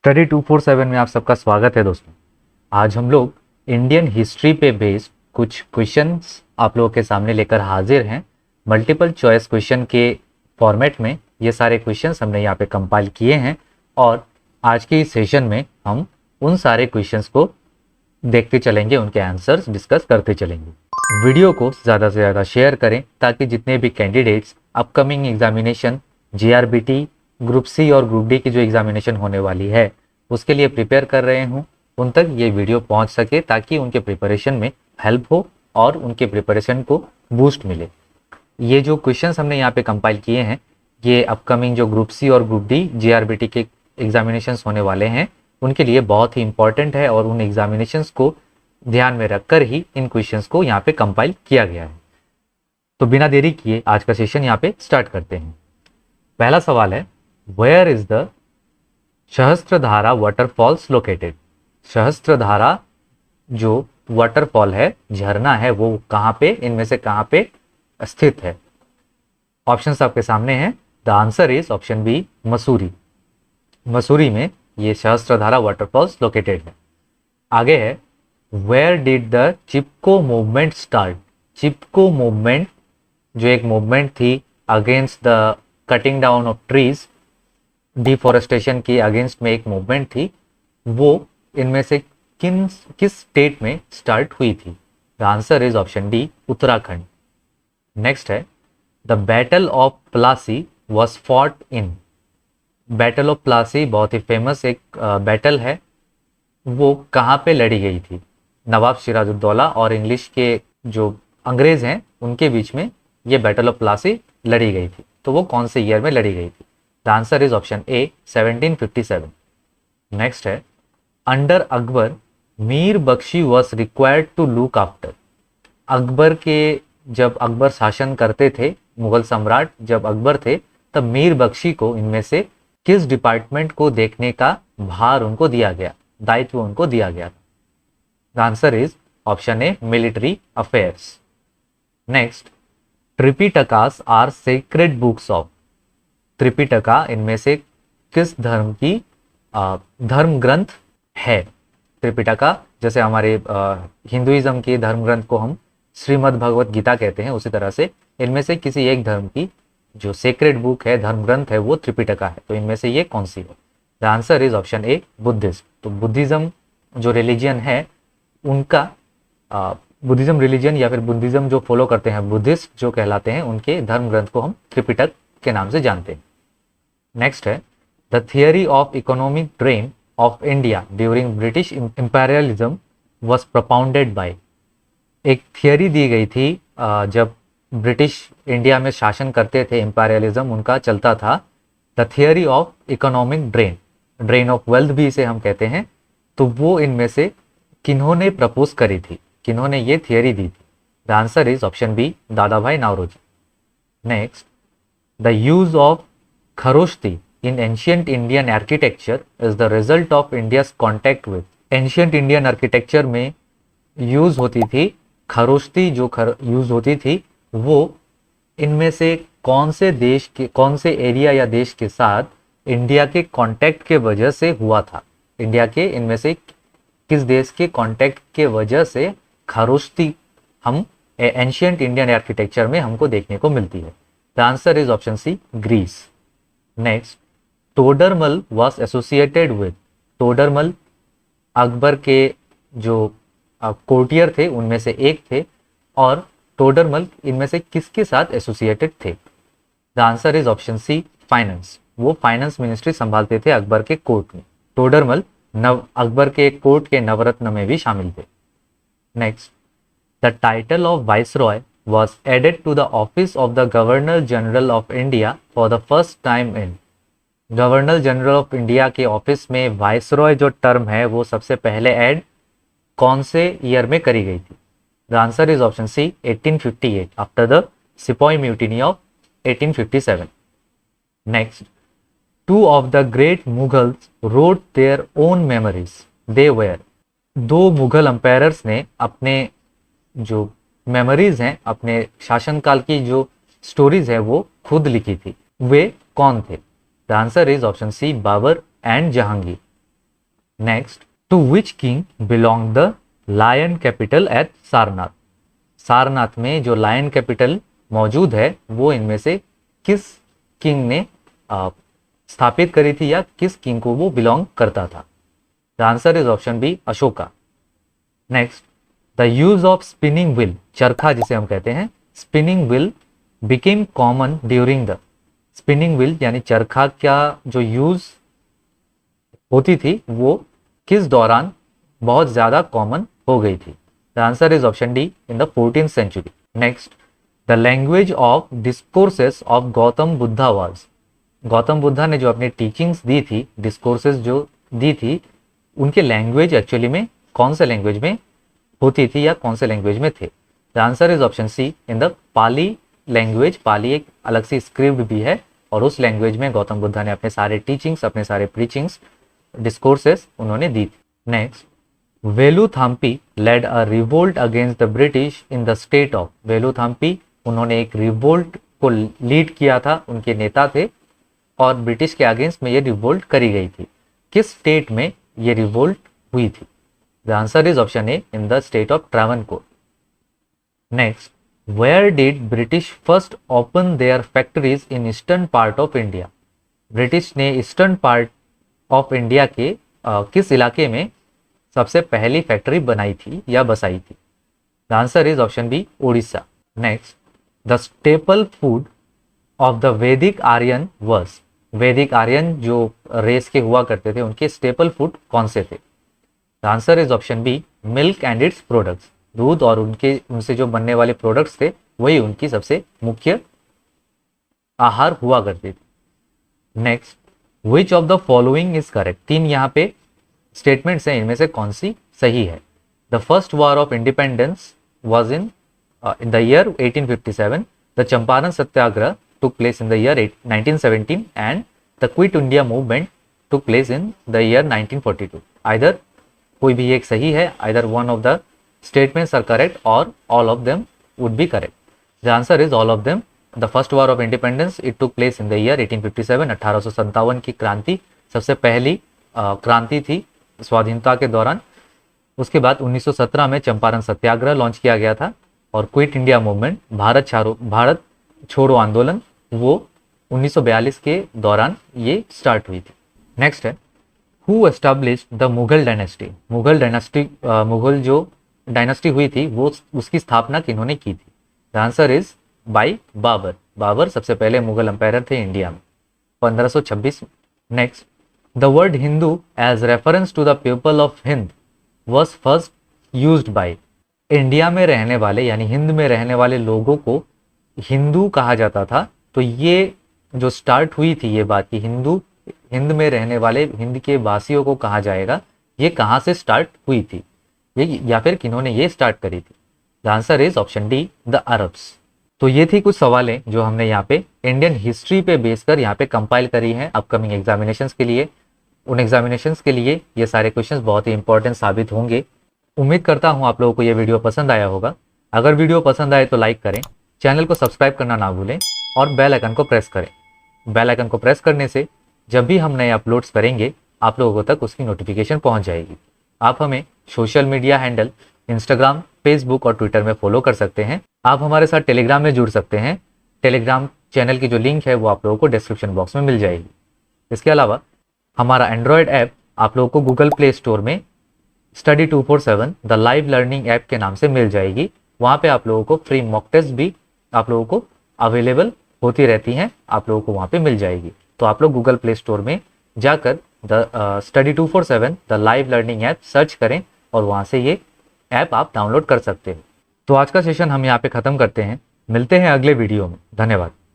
Study 247 में आप सबका स्वागत है दोस्तों। आज हम लोग इंडियन हिस्ट्री पे बेस्ड कुछ क्वेश्चंस आप लोगों के सामने लेकर हाजिर हैं। मल्टीपल चॉइस क्वेश्चन के फॉर्मेट में ये सारे क्वेश्चंस हमने यहाँ पे कंपाइल किए हैं और आज के इस सेशन में हम उन सारे क्वेश्चंस को देखते चलेंगे, उनके आंसर्स डिस्कस करते चलेंगे। वीडियो को ज़्यादा से ज़्यादा शेयर करें ताकि जितने भी candidates upcoming examination GRBT group C और ग्रुप डी की जो एग्जामिनेशन होने वाली है उसके लिए प्रिपेयर कर रहे हूँ, उन तक ये वीडियो पहुँच सके ताकि उनके प्रिपरेशन में हेल्प हो और उनके प्रिपरेशन को बूस्ट मिले। ये जो क्वेश्चंस हमने यहाँ पे कंपाइल किए हैं ये अपकमिंग जो ग्रुप सी और ग्रुप डी जीआरबीटी के एग्जामिनेशंस होने वाले हैं उनके लिए बहुत ही इंपॉर्टेंट है और उन एग्जामिनेशंस को ध्यान में रखकर ही इन क्वेश्चंस को यहाँ पे कंपाइल किया गया है। तो बिना देरी किए आज का सेशन यहाँ पे स्टार्ट करते हैं। पहला सवाल है, where is the Sahastradhara waterfalls located? Sahastradhara जो वाटरफॉल है, झरना है, वो कहाँ पे, इनमें से कहाँ पे स्थित है? ऑप्शंस आपके सामने हैं। The answer is option B, Mussoorie. Mussoorie में ये सहस्त्रधारा वाटरफॉल्स लोकेटेड है। आगे है, where did the Chipko movement start? Chipko movement जो एक मूवमेंट थी against the cutting down of trees, deforestation के अगेंस्ट में एक मूवमेंट थी, वो इनमें से किस स्टेट में स्टार्ट हुई थी? The answer is option D, Uttarakhand. Next है, the battle of Plassey was fought in? Battle of Plassey बहुत ही फेमस एक बैटल है, वो कहाँ पे लड़ी गई थी? नवाब सिराजुद्दौला और इंग्लिश के जो अंग्रेज हैं उनके बीच में ये बैटल ऑफ प्लासी लड़ी गई थी। तो वो कौन से ईयर में लड़ी गई थी? The answer is option A, 1757। Next है, under Akbar Mir Bakhshi was required to look after? Akbar के जब अकबर शासन करते थे, मुगल सम्राट जब अकबर थे, तब मीर बख्शी को इनमें से किस डिपार्टमेंट को देखने का भार उनको दिया गया, दायित्व उनको दिया गया? The answer is option A, military affairs. Next, Tripitakas are sacred books of? Tripitaka इनमें से किस धर्म की धर्म ग्रंथ है? त्रिपिटका जैसे हमारे हिंदुइज्म के धर्म ग्रंथ को हम श्रीमद् भगवत गीता कहते हैं, उसी तरह से इनमें से किसी एक धर्म की जो सेक्रेड बुक है, धर्म ग्रंथ है, वो त्रिपिटका है। तो इनमें से ये कौन सी है? The answer is option A, Buddhist. तो बुद्धिज्म जो रिलीजियन है उनका बुद्धिज्म रिलीजन या फिर बुद्धिज्म जो फॉलो करते हैं, बुद्धिस्ट जो कहलाते हैं, उनके धर्म ग्रंथ को हम त्रिपिटक के नाम से जानते हैं। नेक्स्ट है, the theory of economic drain of India during British imperialism was propounded bye? एक थियरी दी गई थी जब ब्रिटिश इंडिया में शासन करते थे, इंपेरियलिज्म उनका चलता था। The theory of economic drain, drain of wealth भी इसे हम कहते हैं। तो वो इनमें से किन्होंने प्रपोज करी थी, किन्होंने ये थियरी दी थी? The answer is option B, Dadabhai Naoroji. Next, the use of Kharosthi in ancient Indian architecture is the result of India's contact with? Ancient Indian architecture में यूज होती थी खरोष्टी, जो यूज होती थी वो इनमें से कौन से देश के, कौन से एरिया या देश के साथ इंडिया के कांटेक्ट के वजह से हुआ था? इंडिया के इनमें से किस देश के कांटेक्ट के वजह से खरोष्टी हम एंशियंट इंडियन आर्किटेक्चर में हमको देखने को मिलती है? The answer is option C, Greece. Next, Todarmal was associated with? Todarmal Akbar के जो कोर्टियर थे उनमें से एक थे और टोडरमल इनमें से किसके साथ एसोसिएटेड थे? The answer is option C, finance. वो फाइनेंस मिनिस्ट्री संभालते थे अकबर के कोर्ट में। टोडरमल अकबर के कोर्ट के नवरत्न में भी शामिल थे। Next, the title of viceroy was added to the office of the governor general of India for the first time in? Governor general of India के ऑफिस में वाइसरॉय जो टर्म है वो सबसे पहले ऐड कौन से ईयर में करी गई थी? The answer is option C, 1858, after the sepoy mutiny of 1857। Next, two of the great Mughals wrote their own memories, they were? दो मुगल अंपायर्स ने अपने जो मेमोरीज हैं, अपने शासनकाल की जो स्टोरीज है वो खुद लिखी थी, वे कौन थे? The answer is option C, Babur and Jahangir. Next, to which king belong the lion capital at Sarnath? Sarnath में जो लायन कैपिटल मौजूद है वो इनमें से किस किंग ने स्थापित करी थी या किस किंग को वो बिलोंग करता था? The answer is option B, Ashoka. Next, the use of spinning wheel, charkha जिसे हम कहते हैं, spinning wheel became common during the, spinning wheel यानी चरखा का जो यूज होती थी वो किस दौरान बहुत ज्यादा कॉमन हो गई थी? The answer is option D, in the 14th century. Next, the language of discourses of Gautam Buddha was, Gautam Buddha ने जो अपनी टीचिंग्स दी थी, डिस्कोर्सेस जो दी थी, उनके लैंग्वेज एक्चुअली में कौन से लैंग्वेज में होती थी या कौन से लैंग्वेज में थे? The answer is option C, in the Pali language. Pali एक अलग सी स्क्रिप्ट भी है और उस लैंग्वेज में गौतम बुद्धा ने अपने सारे टीचिंग्स, अपने सारे प्रीचिंग्स, डिस्कोर्सेस उन्होंने दी थी। Next, Velu Thampi led a revolt against the British in the state of, Velu Thampi उन्होंने एक रिवोल्ट को लीड किया था, उनके नेता थे और ब्रिटिश के अगेंस्ट में ये रिवोल्ट करी गई थी। किस स्टेट में ये रिवोल्ट हुई थी? The answer is option A, in the state of Travancore. Next, where did British first open their factories in eastern part of India? British ने ईस्टर्न पार्ट ऑफ इंडिया के किस इलाके में सबसे पहली फैक्ट्री बनाई थी या बसाई थी? The answer is option B, Orissa. Next, the staple food of the Vedic Aryan verse, वैदिक आर्यन जो रेस के हुआ करते थे उनके स्टेपल फूड कौन से थे? The answer is option B, milk and its products, दूध और उनसे जो बनने वाले प्रोडक्ट्स थे वही उनकी सबसे मुख्य आहार हुआ करते थे। Next, which of the following is correct, तीन यहाँ पे स्टेटमेंट्स हैं, इनमें से कौन सी सही है? The first war of independence was in the year 1857, the Champaran Satyagraha took place in the year 1917 and the Quit India movement took place in the year 1942. Either कोई भी एक सही है, either one of the statements are correct or all of them would be correct. The answer is all of them. The first war of independence it took place in the year 1857. 1857 की क्रांति सबसे पहली क्रांति थी स्वाधीनता के दौरान। उसके बाद 1917 में चंपारण सत्याग्रह लॉन्च किया गया था और क्विट इंडिया मूवमेंट, भारत छोड़ो आंदोलन, वो 1942 के दौरान ये स्टार्ट हुई थी। नेक्स्ट है, who established the Mughal dynasty, Mughal जो डायनेस्टी हुई थी वो उसकी स्थापना किन्होंने की थी? The answer is by Babar, Babar सबसे पहले मुगल अंपायर थे इंडिया में 1526। Next, the word Hindu as reference to the people of Hind was first used by, India में रहने वाले यानी हिंद में रहने वाले लोगों को हिंदू कहा जाता था। तो ये जो स्टार्ट हुई थी ये बात कि हिंद में रहने वाले हिंद के वासियों को कहा जाएगा, ये कहाँ से स्टार्ट हुई थी ये या फिर किन्होंने ये स्टार्ट करी थी? The answer is option D, the Arabs. तो ये थी कुछ सवालें जो हमने यहाँ पे इंडियन हिस्ट्री पे बेस कर यहाँ पे कंपाइल करी हैं अपकमिंग एग्जामिनेशंस के लिए। उन एग्जामिनेशंस के लिए ये सारे क्वेश्चंस बहुत ही इंपॉर्टेंट साबित होंगे। उम्मीद करता हूँ आप लोगों को ये वीडियो पसंद आया होगा। अगर वीडियो पसंद आए तो लाइक करें, चैनल को सब्सक्राइब करना ना भूलें और बेल आइकन को प्रेस करें। बेल आइकन को प्रेस करने से जब भी हम नए अपलोड्स करेंगे आप लोगों तक उसकी नोटिफिकेशन पहुंच जाएगी। आप हमें social media handle Instagram, Facebook और ट्विटर में फॉलो कर सकते हैं। आप हमारे साथ टेलीग्राम में जुड़ सकते हैं। टेलीग्राम चैनल की जो लिंक है वो आप लोगों को डिस्क्रिप्शन बॉक्स में मिल जाएगी। इसके अलावा हमारा एंड्रॉयड ऐप आप लोगों को गूगल प्ले स्टोर में study 247 the live learning app के नाम से मिल जाएगी। वहाँ पे आप लोगों को फ्री मॉक टेस्ट भी आप लोगों को अवेलेबल होती रहती हैं, आप लोगों को वहाँ पे मिल जाएगी। तो आप लोग गूगल प्ले स्टोर में जाकर the study 247 the live learning app search करें और वहाँ से ये ऐप आप डाउनलोड कर सकते हो। तो आज का सेशन हम यहाँ पे ख़त्म करते हैं। मिलते हैं अगले वीडियो में। धन्यवाद।